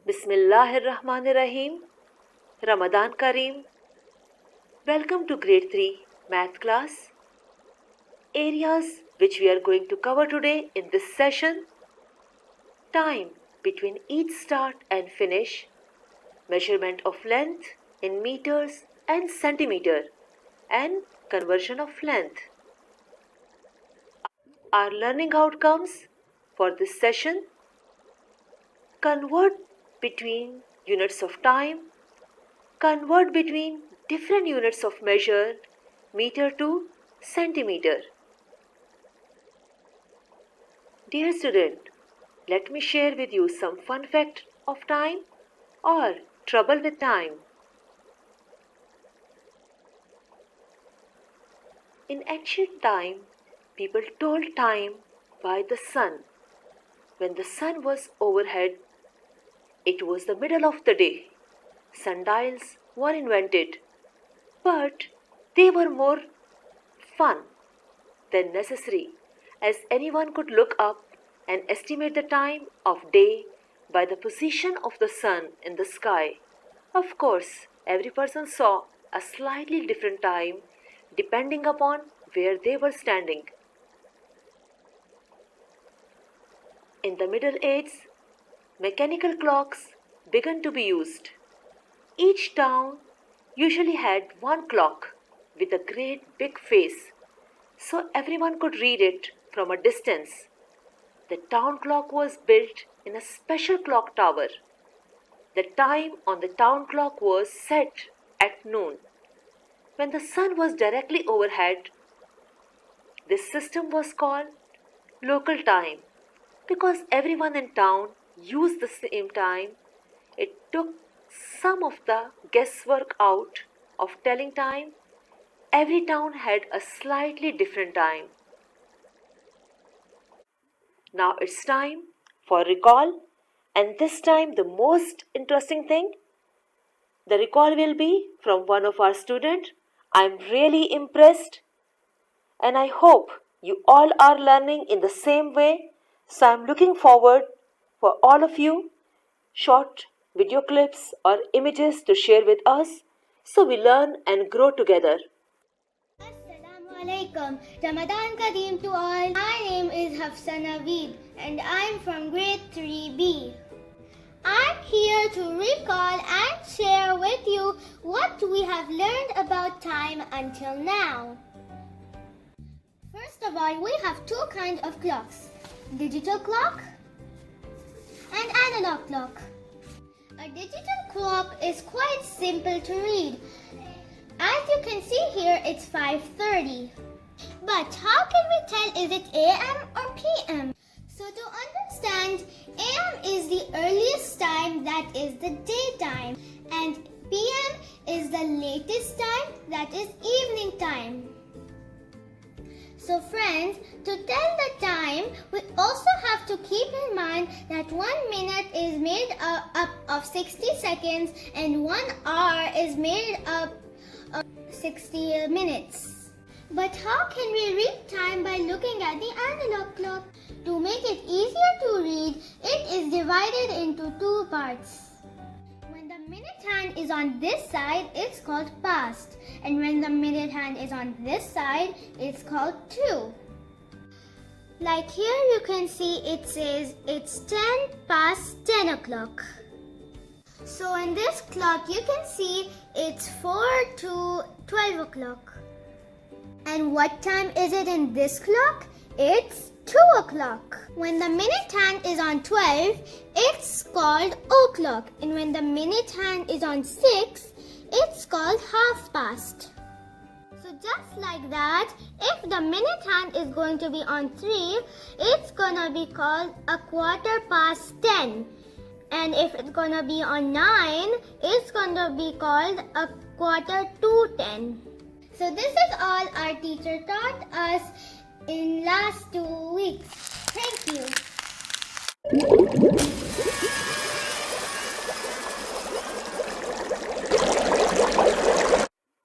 Bismillahirrahmanirrahim. Ramadan Kareem. Welcome to Grade 3 Math class. Areas which we are going to cover today in this session: time between each start and finish, measurement of length in meters and centimeter, and conversion of length. Our learning outcomes for this session: convert between units of time, convert between different units of measure, meter to centimeter. Dear student, let me share with you some fun fact of time or trouble with time. In ancient time, people told time by the sun. When the sun was overhead, it was the middle of the day. Sundials were invented, but they were more fun than necessary, as anyone could look up and estimate the time of day by the position of the sun in the sky. Of course, every person saw a slightly different time depending upon where they were standing. In the Middle Ages, mechanical clocks began to be used. Each town usually had one clock with a great big face, so everyone could read it from a distance. The town clock was built in a special clock tower. The time on the town clock was set at noon. When the sun was directly overhead, this system was called local time. Because everyone in town used the same time, it took some of the guesswork out of telling time. Every town had a slightly different time. Now it's time for recall, and this time the most interesting thing, the recall will be from one of our students. I'm really impressed, and I hope you all are learning in the same way. So I'm looking forward for all of you short video clips or images to share with us so we learn and grow together. Assalamu alaikum. Ramadan Kareem to all. My name is Hafsa Naveed and I'm from grade 3B. I'm here to recall and share with you what we have learned about time until now. First of all, we have two kinds of clocks: digital clock and analog clock. A digital clock is quite simple to read. As you can see here, it's 5:30. But how can we tell is it AM or PM? So to understand, AM is the earliest time, that is the daytime, and PM is the latest time, that is evening time. So friends, to tell the time, we also have to keep in mind that 1 minute is made up of 60 seconds and 1 hour is made up of 60 minutes. But how can we read time by looking at the analog clock? To make it easier to read, it is divided into two parts. When the minute hand is on this side, it's called past. And when the minute hand is on this side, it's called to. Like here you can see it says it's 10 past 10 o'clock. So in this clock you can see it's 4 to 12 o'clock. And what time is it in this clock? It's 2 o'clock. When the minute hand is on 12, it's called o'clock. And when the minute hand is on 6, it's called half past. So just like that, if the minute hand is going to be on 3, it's gonna be called a quarter past 10. And if it's gonna be on 9, it's gonna be called a quarter to 10. So this is all our teacher taught us in last 2 weeks. Thank you.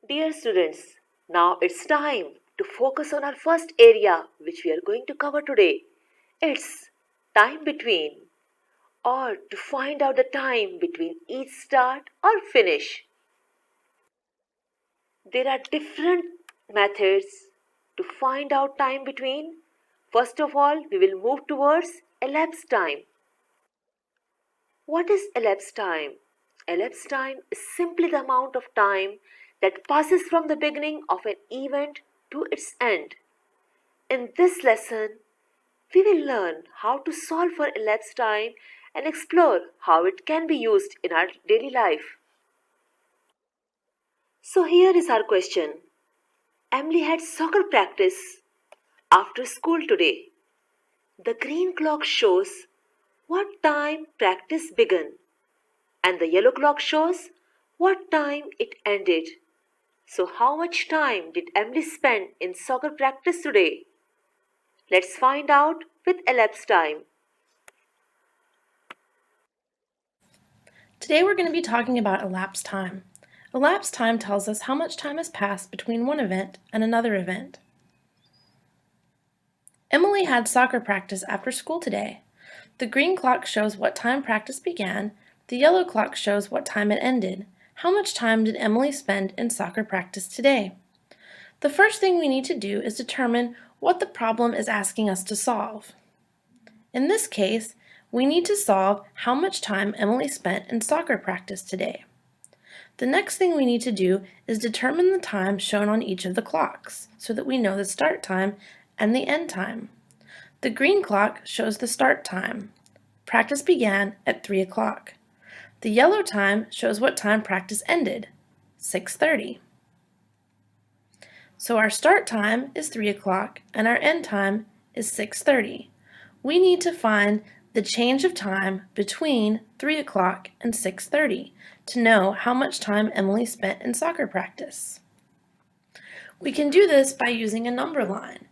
Dear students, now it's time to focus on our first area which we are going to cover today. It's time between. or to find out the time between each start or finish. There are different methods to find out time between. First of all, we will move towards elapsed time. What is elapsed time? Elapsed time is simply the amount of time that passes from the beginning of an event to its end. In this lesson, we will learn how to solve for elapsed time and explore how it can be used in our daily life. So here is our question. Emily had soccer practice after school today. The green clock shows what time practice began and the yellow clock shows what time it ended. So how much time did Emily spend in soccer practice today? Let's find out with elapsed time. Today we're going to be talking about elapsed time. Elapsed time tells us how much time has passed between one event and another event. Emily had soccer practice after school today. The green clock shows what time practice began, the yellow clock shows what time it ended. How much time did Emily spend in soccer practice today? The first thing we need to do is determine what the problem is asking us to solve. In this case, we need to solve how much time Emily spent in soccer practice today. The next thing we need to do is determine the time shown on each of the clocks so that we know the start time and the end time. The green clock shows the start time. Practice began at 3 o'clock. The yellow time shows what time practice ended, 6:30. So our start time is 3 o'clock and our end time is 6:30. We need to find the change of time between 3 o'clock and 6:30 to know how much time Emily spent in soccer practice. We can do this by using a number line.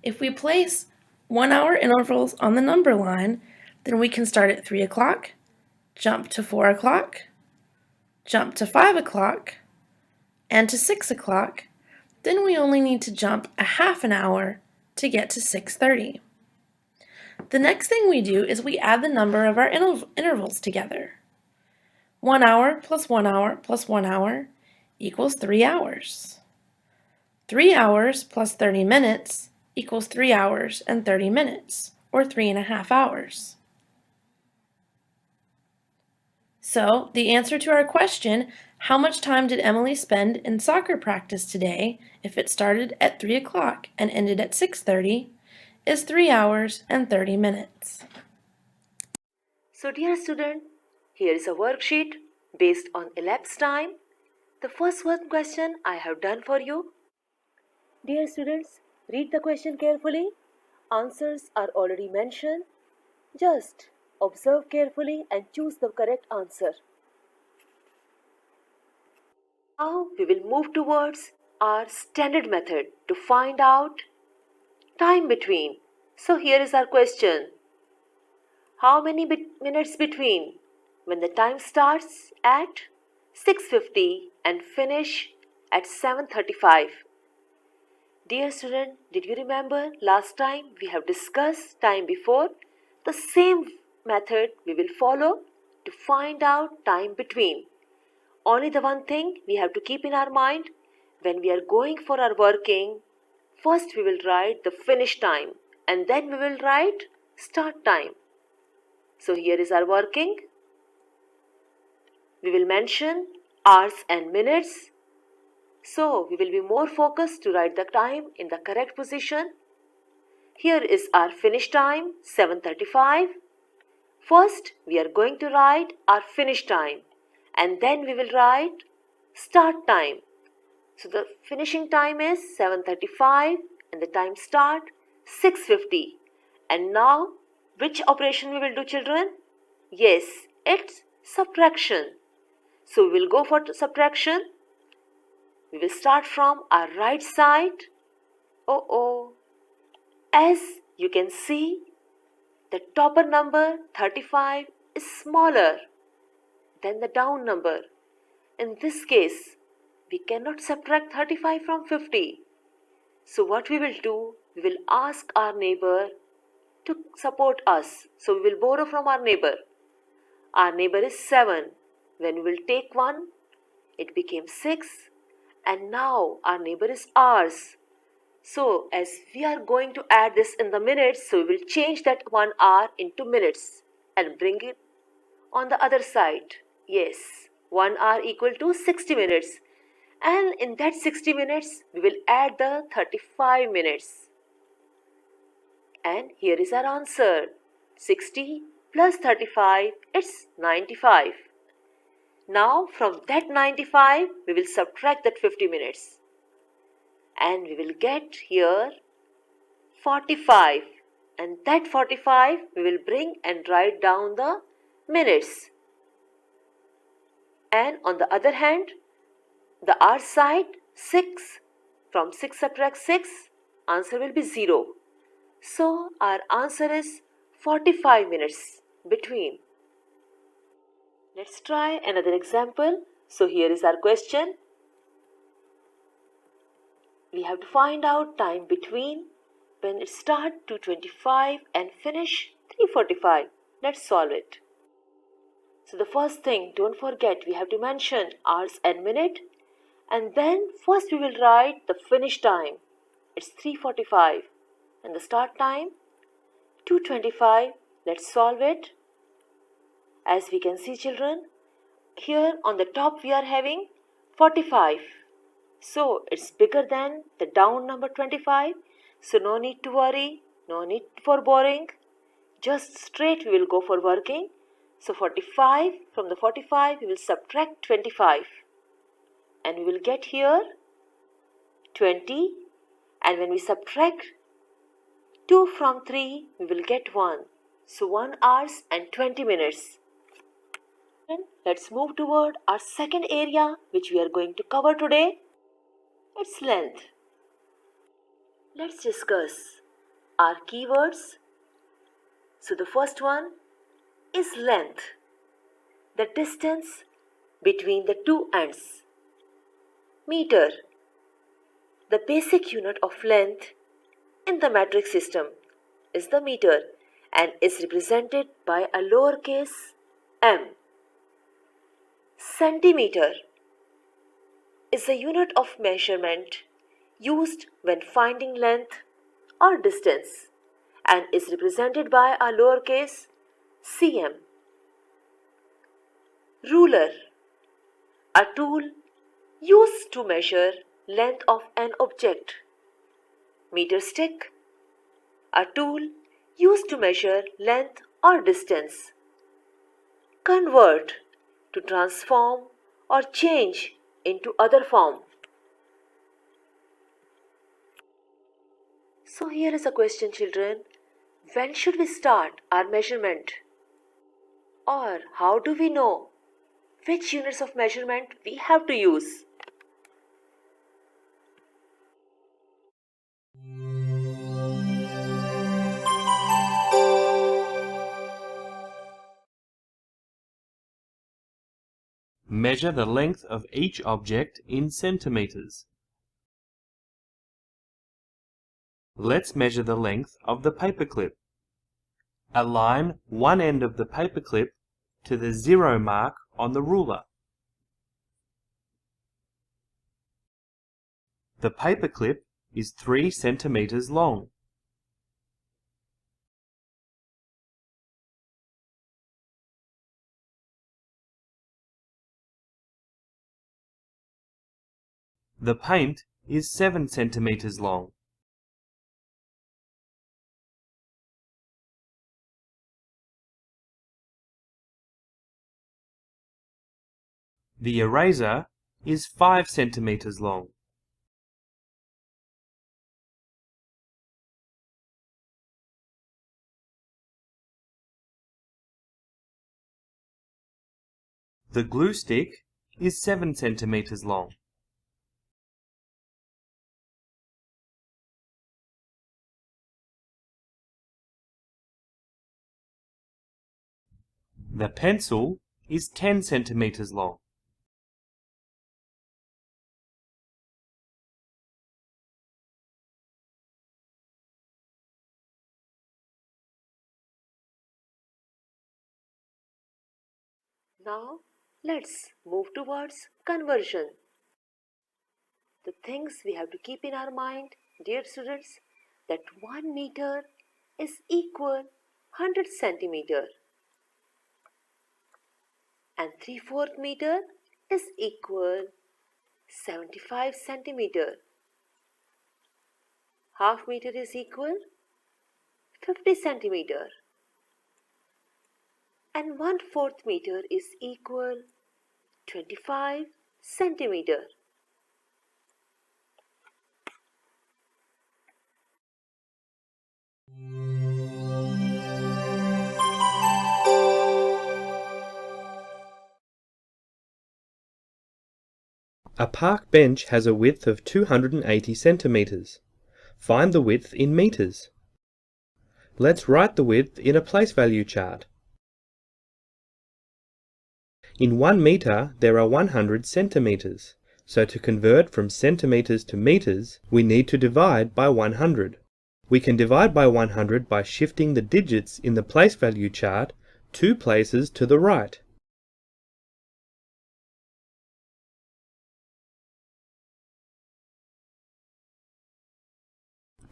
If we place 1 hour intervals on the number line, then we can start at 3 o'clock, jump to 4 o'clock, jump to 5 o'clock, and to 6 o'clock. Then we only need to jump a half an hour to get to 6:30. The next thing we do is we add the number of our intervals together. 1 hour plus 1 hour plus 1 hour equals 3 hours. 3 hours plus 30 minutes equals 3 hours and 30 minutes, or 3.5 hours. So the answer to our question, how much time did Emily spend in soccer practice today, if it started at 3 o'clock and ended at 6:30, is 3 hours and 30 minutes. So dear student, here is a worksheet based on elapsed time. The first one question I have done for you. Dear students, read the question carefully. Answers are already mentioned. Just observe carefully and choose the correct answer. Now we will move towards our standard method to find out time between. So here is our question. How many minutes between when the time starts at 6:50 and finish at 7:35? Dear student, did you remember last time we have discussed time before? The same method we will follow to find out time between. Only the one thing we have to keep in our mind, when we are going for our working, first we will write the finish time and then we will write start time. So here is our working. We will mention hours and minutes. So we will be more focused to write the time in the correct position. Here is our finish time, 7:35. First, we are going to write our finish time and then we will write start time. So the finishing time is 7:35 and the time start 6:50. And now, which operation we will do, children? Yes, it's subtraction. So we will go for subtraction. We will start from our right side. As you can see, the topper number 35 is smaller than the down number. In this case, we cannot subtract 35 from 50. So what we will do, we will ask our neighbor to support us. So we will borrow from our neighbor. Our neighbor is 7. When we will take 1, it became 6. And now our neighbor is hours. So as we are going to add this in the minutes, so we will change that 1 hour into minutes and bring it on the other side. Yes, 1 hour equal to 60 minutes. And in that 60 minutes, we will add the 35 minutes. And here is our answer. 60 plus 35, it's 95. Now from that 95, we will subtract that 50 minutes. And we will get here 45. And that 45 we will bring and write down the minutes. And on the other hand, the hour side, 6. From 6 subtract 6, answer will be 0. So our answer is 45 minutes between. Let's try another example. So here is our question. We have to find out time between when it starts 2:25 and finish 3:45. Let's solve it. So the first thing, don't forget, we have to mention hours and minute. And then first we will write the finish time. It's 3:45. And the start time, 2:25. Let's solve it. As we can see, children, here on the top we are having 45. So it's bigger than the down number 25. So no need to worry, no need for boring. Just straight we will go for working. So 45, from the 45 we will subtract 25. And we will get here 20. And when we subtract 2 from 3, we will get 1. So 1 hour and 20 minutes. And let's move toward our second area which we are going to cover today. It's length. Let's discuss our keywords. So the first one is length, the distance between the two ends. Meter, the basic unit of length in the metric system, is the meter and is represented by a lowercase m. Centimeter is a unit of measurement used when finding length or distance and is represented by a lowercase cm. Ruler, a tool used to measure length of an object. Meter stick, a tool used to measure length or distance. Convert, to transform or change into other form. So here is a question, children. When should we start our measurement? Or how do we know which units of measurement we have to use? Measure the length of each object in centimeters. Let's measure the length of the paperclip. Align one end of the paperclip to the 0 mark on the ruler. The paperclip is 3 centimeters long. The paint is 7 centimeters long. The eraser is 5 centimeters long. The glue stick is 7 centimeters long. The pencil is 10 centimeters long. Now let's move towards conversion. The things we have to keep in our mind, dear students, that 1 meter is equal 100 centimeter and 3/4 meter is equal 75 centimeter. Half meter is equal 50 centimeter and 1/4 meter is equal 25 centimeter. A park bench has a width of 280 centimeters. Find the width in meters. Let's write the width in a place value chart. In 1 meter, there are 100 centimeters. So to convert from centimeters to meters, we need to divide by 100. We can divide by 100 by shifting the digits in the place value chart 2 places to the right.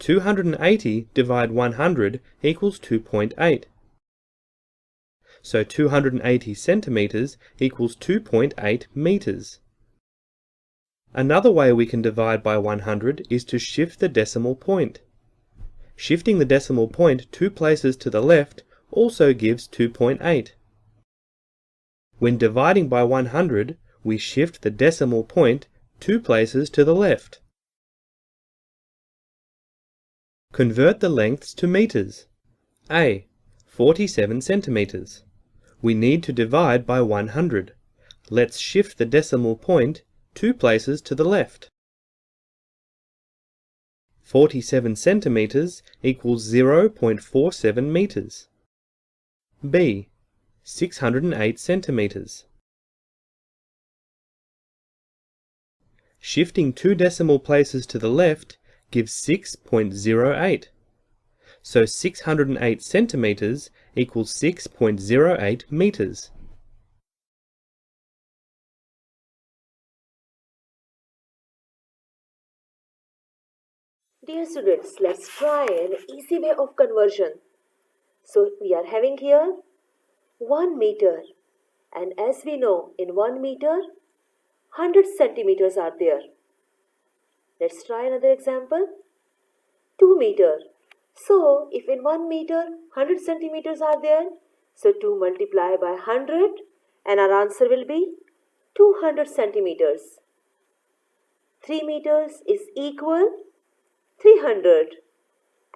(280) divide 100 equals 2.8. So 280 centimeters equals 2.8 meters. Another way we can divide by 100 is to shift the decimal point. Shifting the decimal point 2 places to the left also gives 2.8. When dividing by 100, we shift the decimal point 2 places to the left. Convert the lengths to meters. A. 47 centimeters. We need to divide by 100. Let's shift the decimal point 2 places to the left. 47 centimeters equals 0.47 meters. B. 608 centimeters. Shifting 2 decimal places to the left gives 6.08. So 608 centimeters equals 6.08 meters. Dear students, let's try an easy way of conversion. So we are having here 1 meter, and as we know, in 1 meter 100 centimeters are there. Let's try another example. 2 meter. So if in 1 meter 100 centimeters are there, so 2 multiply by 100 and our answer will be 200 centimeters. 3 meters is equal 300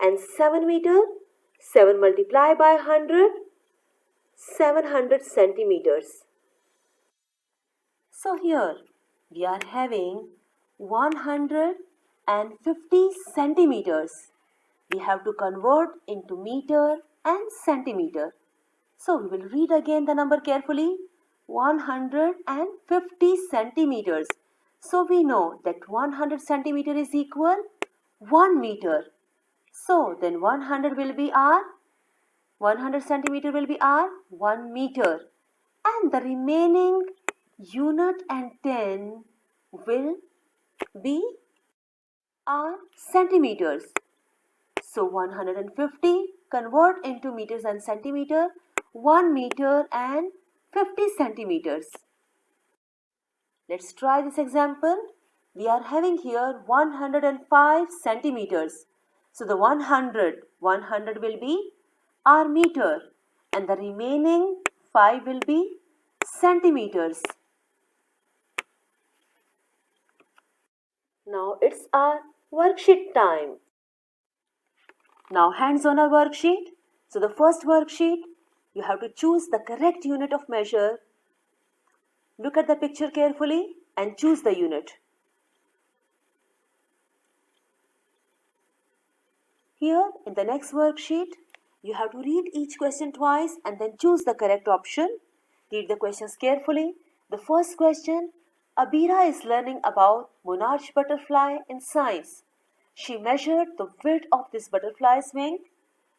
and 7 meter, 7 multiply by 100, 700 centimeters. So here we are having 150 centimeters. We have to convert into meter and centimeter. So we will read again the number carefully. 150 centimeters. So we know that 100 centimeter is equal 1 meter. So then 100 will be our 100 centimeter will be our 1 meter. And the remaining unit and 10 will be our centimeters. So 150 convert into meters and centimeter, 1 meter and 50 centimeters. Let's try this example. We are having here 105 centimeters. So the 100 will be our meter and the remaining 5 will be centimeters. Now it's our worksheet time. Now hands on our worksheet. So the first worksheet, you have to choose the correct unit of measure. Look at the picture carefully and choose the unit. Here in the next worksheet, you have to read each question twice and then choose the correct option. Read the questions carefully. The first question, Abira is learning about monarch butterfly in science. She measured the width of this butterfly's wing.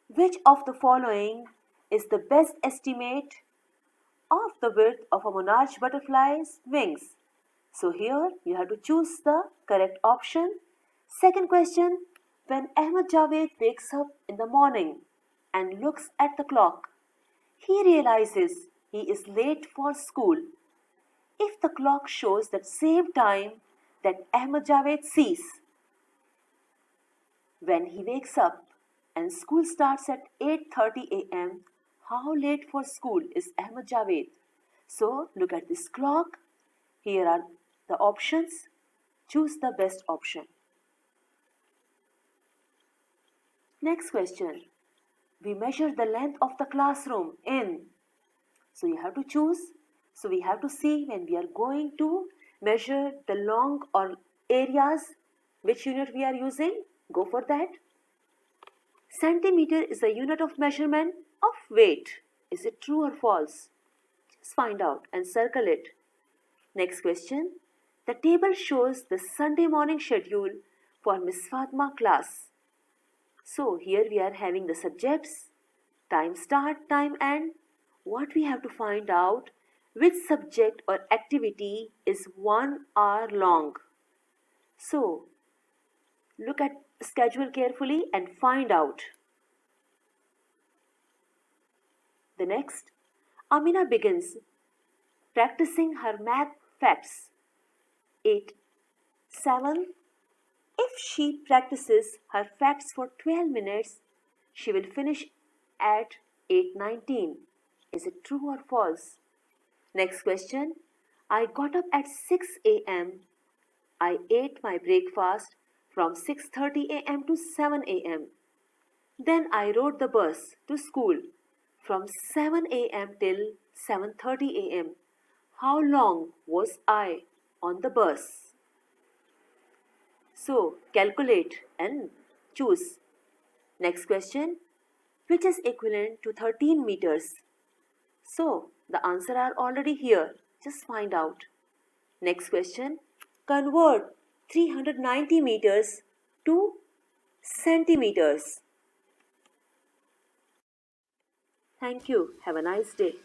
Which of the following is the best estimate of the width of a monarch butterfly's wings. So here you have to choose the correct option. Second question, when Ahmed Javed wakes up in the morning and looks at the clock, he realizes he is late for school. If the clock shows the same time that Ahmed Javed sees when he wakes up and school starts at 8:30 a.m., how late for school is Ahmed Javed? So look at this clock. Here are the options. Choose the best option. Next question. We measure the length of the classroom in. So you have to choose. So we have to see when we are going to measure the long or areas, which unit we are using. Go for that. Centimeter is a unit of measurement of weight. Is it true or false? Just find out and circle it. Next question. The table shows the Sunday morning schedule for Miss Fatma class. So here we are having the subjects, time start, time end. What we have to find out, which subject or activity is 1 hour long. So look at the schedule carefully and find out. The next, Amina begins practicing her math facts. 8, 7. If she practices her facts for 12 minutes, she will finish at 8:19. Is it true or false? Next question. I got up at 6 a.m. I ate my breakfast from 6:30 a.m. to 7 a.m. Then I rode the bus to school from 7 a.m. till 7:30 a.m. How long was I on the bus? So calculate and choose. Next question. Which is equivalent to 13 meters? So the answer are already here. Just find out. Next question. Convert 390 meters to centimeters. Thank you. Have a nice day.